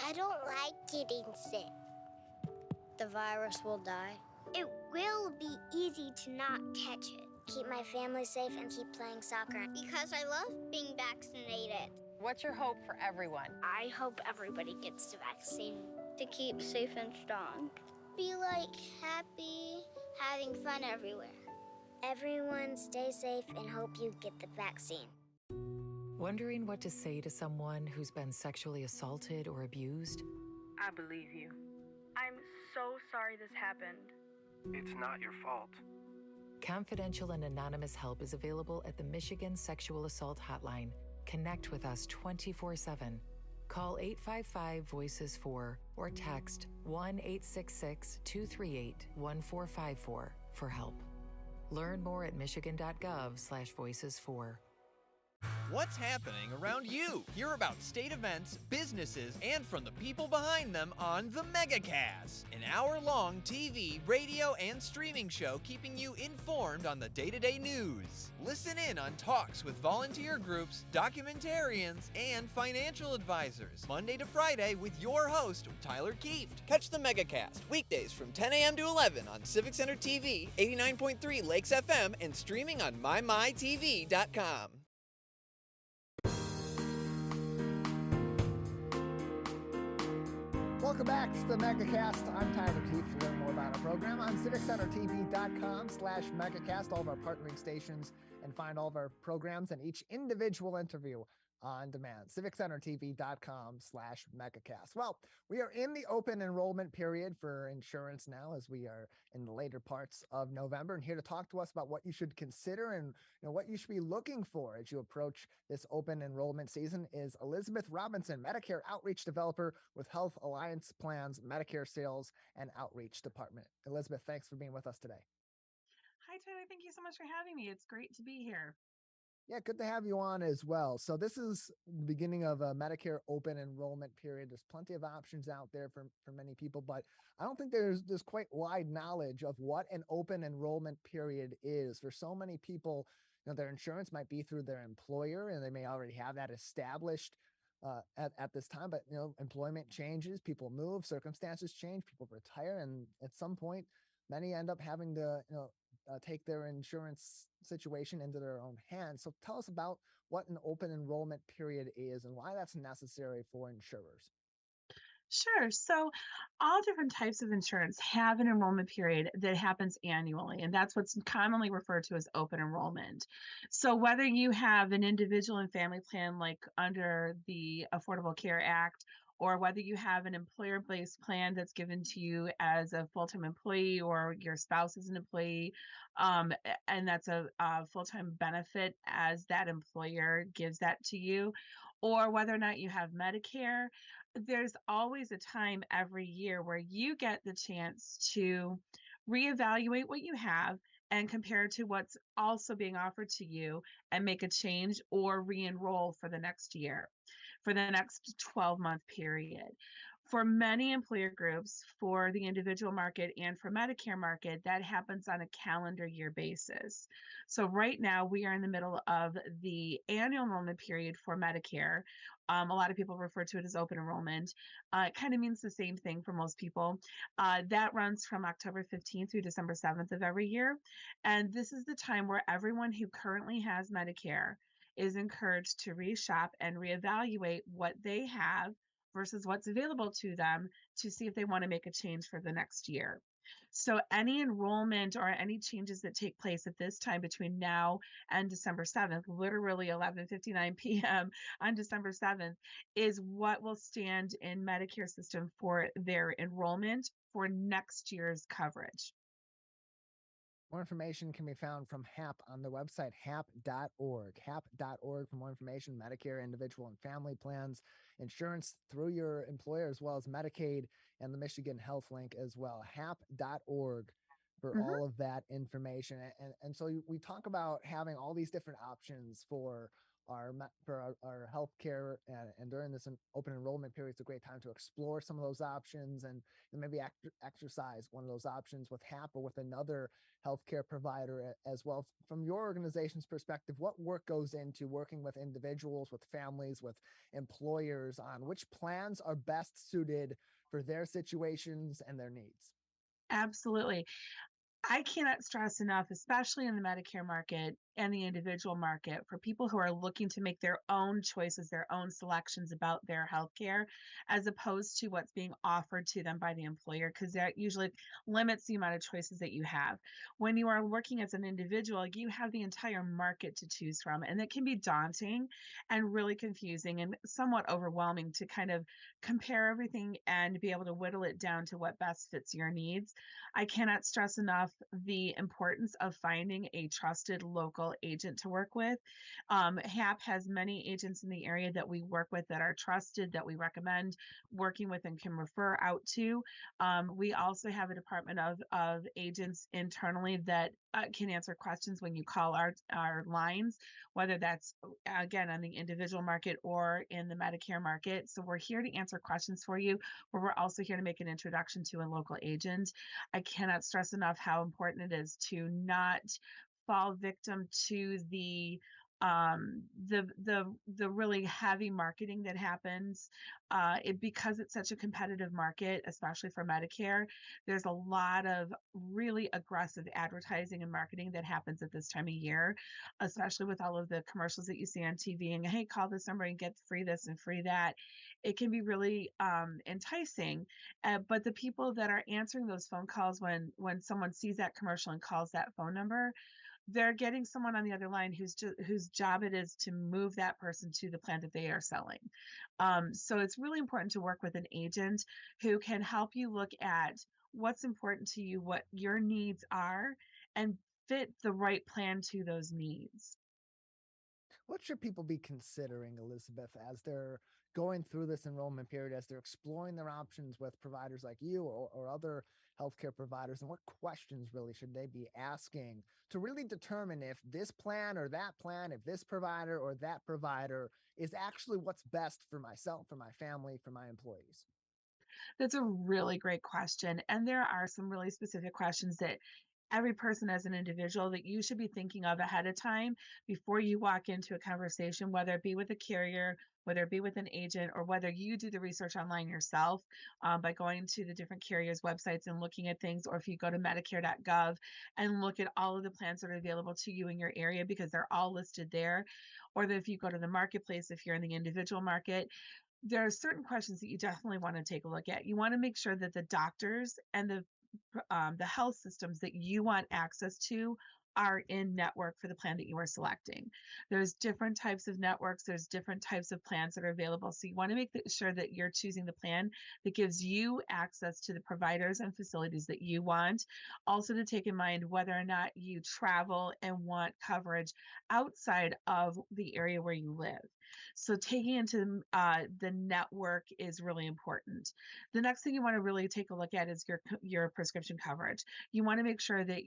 [SPEAKER 5] I don't like getting sick.
[SPEAKER 6] The virus will die.
[SPEAKER 5] It will be easy to not catch it. Keep my family safe and keep playing soccer.
[SPEAKER 6] Because I love being vaccinated.
[SPEAKER 3] What's your hope for everyone?
[SPEAKER 6] I hope everybody gets the vaccine to keep safe and strong.
[SPEAKER 5] Be like happy, having fun everywhere. Everyone stay safe and hope you get the vaccine.
[SPEAKER 3] Wondering what to say to someone who's been sexually assaulted or abused?
[SPEAKER 7] I believe you. I'm so sorry this happened.
[SPEAKER 8] It's not your fault.
[SPEAKER 3] Confidential and anonymous help is available at the Michigan Sexual Assault Hotline. Connect with us 24/7. Call 855-VOICES-4 or text 1-866-238-1454 for help. Learn more at michigan.gov/voices4.
[SPEAKER 4] What's happening around you? Hear about state events, businesses, and from the people behind them on the Megacast, an hour-long TV, radio, and streaming show keeping you informed on the day-to-day news. Listen in on talks with volunteer groups, documentarians, and financial advisors, Monday to Friday with your host, Tyler Kieft. Catch the Megacast weekdays from 10 a.m. to 11 on Civic Center TV, 89.3 Lakes FM, and streaming on mymytv.com.
[SPEAKER 1] Welcome back to the Megacast. I'm Tyler Kieft. To learn more about our program on civiccentertv.com/Megacast, all of our partnering stations, and find all of our programs and each individual interview on demand. civiccentertv.com/Megacast. Well, we are in the open enrollment period for insurance now, as we are in the later parts of November. And here to talk to us about what you should consider and what you should be looking for as you approach this open enrollment season is Elizabeth Robinson, Medicare Outreach Developer with Health Alliance Plans, Medicare Sales and Outreach Department. Elizabeth, thanks for being with us today.
[SPEAKER 12] Hi, Tyler. Thank you so much for having me. It's great to be here.
[SPEAKER 1] Yeah, good to have you on as well. So this is the beginning of a Medicare open enrollment period. There's plenty of options out there for many people, but I don't think there's quite wide knowledge of what an open enrollment period is. For so many people, their insurance might be through their employer and they may already have that established at this time, but employment changes, people move, circumstances change, people retire, and at some point, many end up having to take their insurance situation into their own hands. So tell us about what an open enrollment period is and why that's necessary for insurers.
[SPEAKER 12] Sure. So, all different types of insurance have an enrollment period that happens annually, and that's what's commonly referred to as open enrollment. So, whether you have an individual and family plan like under the Affordable Care Act, or whether you have an employer based plan that's given to you as a full time employee or your spouse is an employee, and that's a full time benefit as that employer gives that to you, or whether or not you have Medicare, there's always a time every year where you get the chance to reevaluate what you have and compare it to what's also being offered to you and make a change or re-enroll for the next year, for the next 12-month period. For many employer groups, for the individual market and for Medicare market, that happens on a calendar year basis. So right now we are in the middle of the annual enrollment period for Medicare. A lot of people refer to it as open enrollment. It kind of means the same thing for most people. That runs from October 15th through December 7th of every year. And this is the time where everyone who currently has Medicare is encouraged to reshop and reevaluate what they have versus what's available to them to see if they want to make a change for the next year. So any enrollment or any changes that take place at this time between now and December 7th, literally 11:59 p.m. on December 7th, is what will stand in Medicare system for their enrollment for next year's coverage.
[SPEAKER 1] More information can be found from HAP on the website, hap.org. Hap.org for more information, Medicare, individual and family plans, insurance through your employer, as well as Medicaid and the Michigan Health Link as well. Hap.org for all of that information. And so we talk about having all these different options for our healthcare, and during this open enrollment period, it's a great time to explore some of those options and maybe exercise one of those options with HAP or with another healthcare provider as well. From your organization's perspective, what work goes into working with individuals, with families, with employers on which plans are best suited for their situations and their needs?
[SPEAKER 12] Absolutely. I cannot stress enough, especially in the Medicare market and the individual market, for people who are looking to make their own choices, their own selections about their healthcare, as opposed to what's being offered to them by the employer, because that usually limits the amount of choices that you have. When you are working as an individual, you have the entire market to choose from, and it can be daunting and really confusing and somewhat overwhelming to kind of compare everything and be able to whittle it down to what best fits your needs. I cannot stress enough the importance of finding a trusted local agent to work with. HAP has many agents in the area that we work with that are trusted, that we recommend working with and can refer out to. We also have a department of agents internally that can answer questions when you call our lines, whether that's, again, on the individual market or in the Medicare market. So we're here to answer questions for you, but we're also here to make an introduction to a local agent. I cannot stress enough how important it is to not fall victim to the the really heavy marketing that happens, because it's such a competitive market, especially for Medicare. There's a lot of really aggressive advertising and marketing that happens at this time of year, especially with all of the commercials that you see on TV and, hey, call this number and get free this and free that. It can be really enticing, but the people that are answering those phone calls when someone sees that commercial and calls that phone number, they're getting someone on the other line whose job it is to move that person to the plan that they are selling. So it's really important to work with an agent who can help you look at what's important to you, what your needs are, and fit the right plan to those needs.
[SPEAKER 1] What should people be considering, Elizabeth, as they're going through this enrollment period, as they're exploring their options with providers like you or other healthcare providers? And what questions really should they be asking to really determine if this plan or that plan, if this provider or that provider is actually what's best for myself, for my family, for my employees?
[SPEAKER 12] That's a really great question. And there are some really specific questions that every person as an individual that you should be thinking of ahead of time before you walk into a conversation, whether it be with a carrier, whether it be with an agent, or whether you do the research online yourself, by going to the different carriers' websites and looking at things, or if you go to Medicare.gov and look at all of the plans that are available to you in your area because they're all listed there, or that if you go to the marketplace, if you're in the individual market, there are certain questions that you definitely want to take a look at. You want to make sure that the doctors and the health systems that you want access to are in network for the plan that you are selecting. There's different types of networks. There's different types of plans that are available. So you want to make sure that you're choosing the plan that gives you access to the providers and facilities that you want. Also to take in mind whether or not you travel and want coverage outside of the area where you live. So taking into the network is really important. The next thing you want to really take a look at is your prescription coverage. You want to make sure that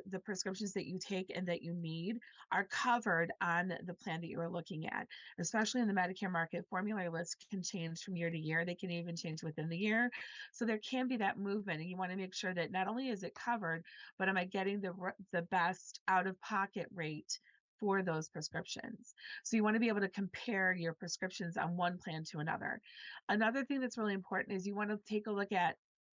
[SPEAKER 12] the prescriptions that you take and that you need are covered on the plan that you are looking at. Especially in the Medicare market, formulary lists can change from year to year. They can even change within the year. So there can be that movement, and you want to make sure that not only is it covered, but am I getting the best out-of-pocket rate for those prescriptions. So you want to be able to compare your prescriptions on one plan to another. Another thing that's really important is you want to take a look at,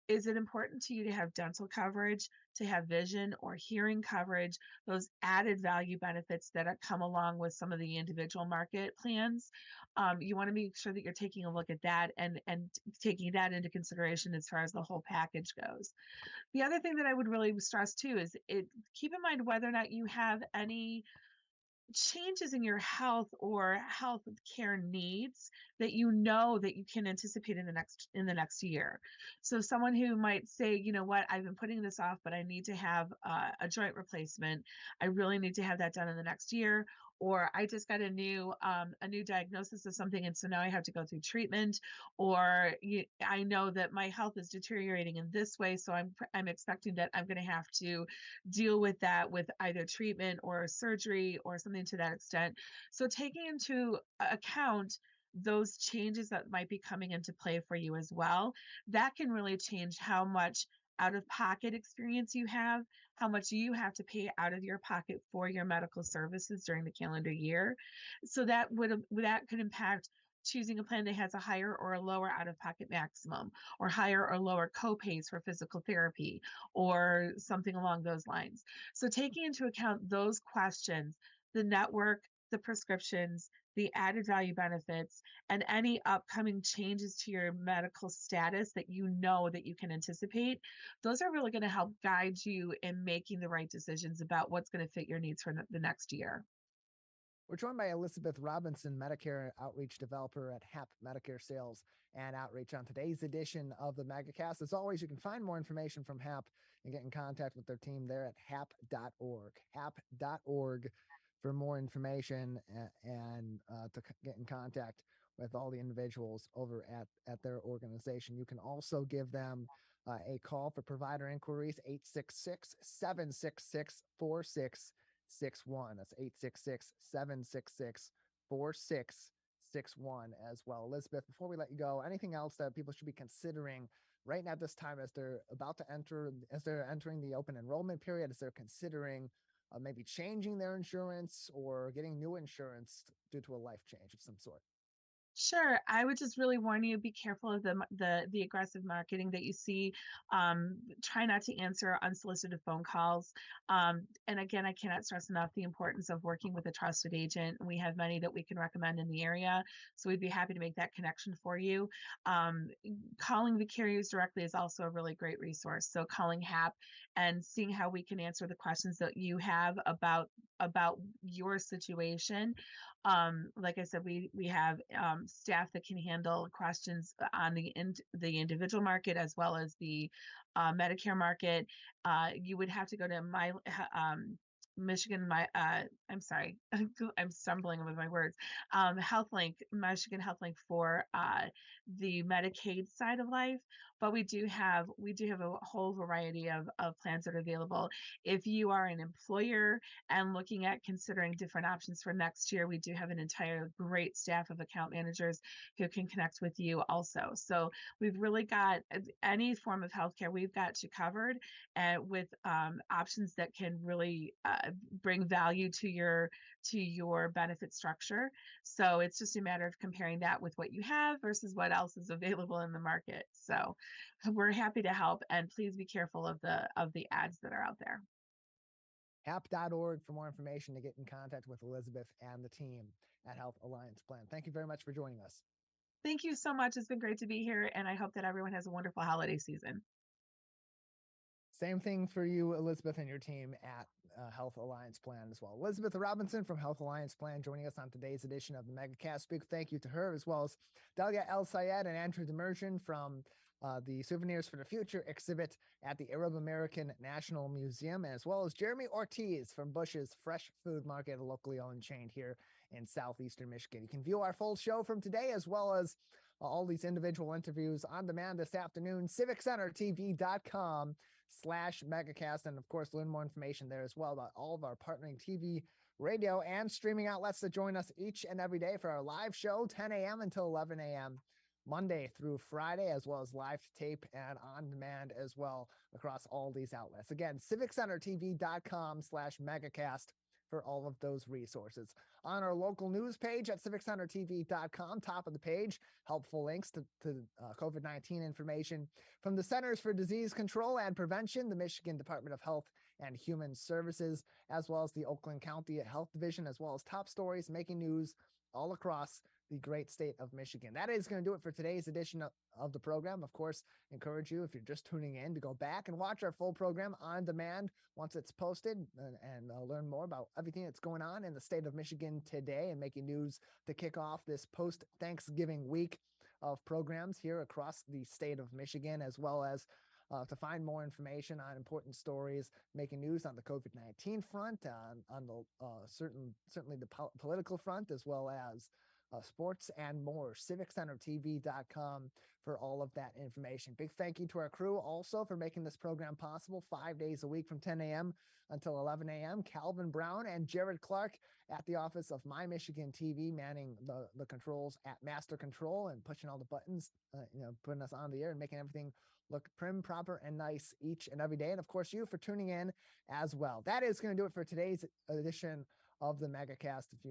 [SPEAKER 12] is it important to you to have dental coverage, to have vision or hearing coverage, those added value benefits that come along with some of the individual market plans? You want to make sure that you're taking a look at that and taking that into consideration as far as the whole package goes. The other thing that I would really stress too is keep in mind whether or not you have any changes in your health or health care needs that you know that you can anticipate in the next year. So someone who might say, you know what, I've been putting this off, but I need to have a joint replacement. I really need to have that done in the next year. Or I just got a new diagnosis of something, and so now I have to go through treatment. Or I know that my health is deteriorating in this way, so I'm expecting that I'm going to have to deal with that with either treatment or surgery or something to that extent. So taking into account those changes that might be coming into play for you as well, that can really change how much out of pocket experience you have, how much you have to pay out of your pocket for your medical services during the calendar year. So that could impact choosing a plan that has a higher or a lower out of pocket maximum, or higher or lower copays for physical therapy, or something along those lines. So taking into account those questions, the network, the prescriptions, the added value benefits, and any upcoming changes to your medical status that you know that you can anticipate, those are really going to help guide you in making the right decisions about what's going to fit your needs for the next year.
[SPEAKER 1] We're joined by Elizabeth Robinson, Medicare Outreach Developer at HAP Medicare Sales and Outreach on today's edition of the Megacast. As always, you can find more information from HAP and get in contact with their team there at hap.org. hap.org for more information and to get in contact with all the individuals over at their organization. You can also give them a call for provider inquiries, 866-766-4661. That's 866-766-4661 as well. Elizabeth, before we let you go, anything else that people should be considering right now at this time as they're entering the open enrollment period, as they're considering maybe changing their insurance or getting new insurance due to a life change of some sort?
[SPEAKER 12] Sure. I would just really warn you, be careful of the aggressive marketing that you see. Try not to answer unsolicited phone calls. And again, I cannot stress enough the importance of working with a trusted agent. We have many that we can recommend in the area, so we'd be happy to make that connection for you. Um, Calling the carriers directly is also a really great resource. So calling HAP and seeing how we can answer the questions that you have about your situation. Like I said, we have staff that can handle questions on the individual market as well as the Medicare market. You would have to go to Michigan, I'm sorry, I'm stumbling with my words. HealthLink, Michigan HealthLink for the Medicaid side of life, but we do have a whole variety of plans that are available. If you are an employer and looking at considering different options for next year, we do have an entire great staff of account managers who can connect with you also. So we've really got any form of healthcare we've got you covered, and with options that can really bring value to your benefit structure. So it's just a matter of comparing that with what you have versus what else is available in the market. So we're happy to help, and please be careful of the ads that are out there.
[SPEAKER 1] HAP.org for more information to get in contact with Elizabeth and the team at Health Alliance Plan. Thank you very much for joining us.
[SPEAKER 12] Thank you so much. It's been great to be here, and I hope that everyone has a wonderful holiday season.
[SPEAKER 1] Same thing for you, Elizabeth, and your team at Health Alliance Plan as well. Elizabeth Robinson from Health Alliance Plan joining us on today's edition of the Megacast. Big thank you to her, as well as Dahlia, Elsayed, and Andrew Demirjian from the Souvenirs for the Future exhibit at the Arab American National Museum, as well as Jeromie Ortiz from Busch's Fresh Food Market, a locally owned chain here in southeastern Michigan. You can view our full show from today, as well as all these individual interviews on demand this afternoon, civiccentertv.com/megacast. And of course, learn more information there as well about all of our partnering TV, radio, and streaming outlets that join us each and every day for our live show, 10 a.m. until 11 a.m. Monday through Friday, as well as live to tape and on demand as well across all these outlets. Again, civiccentertv.com/megacast for all of those resources. On our local news page at civiccentertv.com, top of the page, helpful links to COVID-19 information from the Centers for Disease Control and Prevention, the Michigan Department of Health and Human Services, as well as the Oakland County Health Division, as well as top stories making news all across the great state of Michigan. That is going to do it for today's edition of the program. Of course, encourage you, if you're just tuning in, to go back and watch our full program on demand once it's posted and learn more about everything that's going on in the state of Michigan today and making news to kick off this post-Thanksgiving week of programs here across the state of Michigan, as well as to find more information on important stories making news on the COVID-19 front, on the certainly the political front, as well as sports and more. civiccentertv.com for all of that information. Big thank you to our crew also for making this program possible 5 days a week from 10 a.m. until 11 a.m. Calvin Brown and Jared Clark at the office of My Michigan TV, manning the controls at Master Control and pushing all the buttons, putting us on the air and making everything look prim, proper, and nice each and every day. And of course, you for tuning in as well. That is going to do it for today's edition of the Megacast. If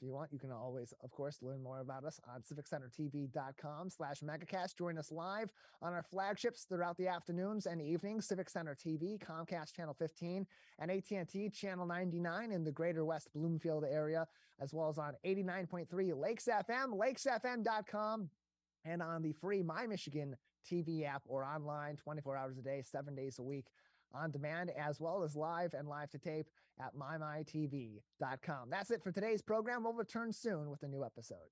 [SPEAKER 1] you want, you can always, of course, learn more about us on civiccentertv.com/megacast. Join us live on our flagships throughout the afternoons and evenings: Civic Center TV, Comcast Channel 15, and AT&T Channel 99 in the greater West Bloomfield area, as well as on 89.3 Lakes FM, lakesfm.com, and on the free My Michigan TV app or online 24 hours a day, 7 days a week on demand, as well as live and live to tape at mymytv.com. That's it for today's program. We'll return soon with a new episode.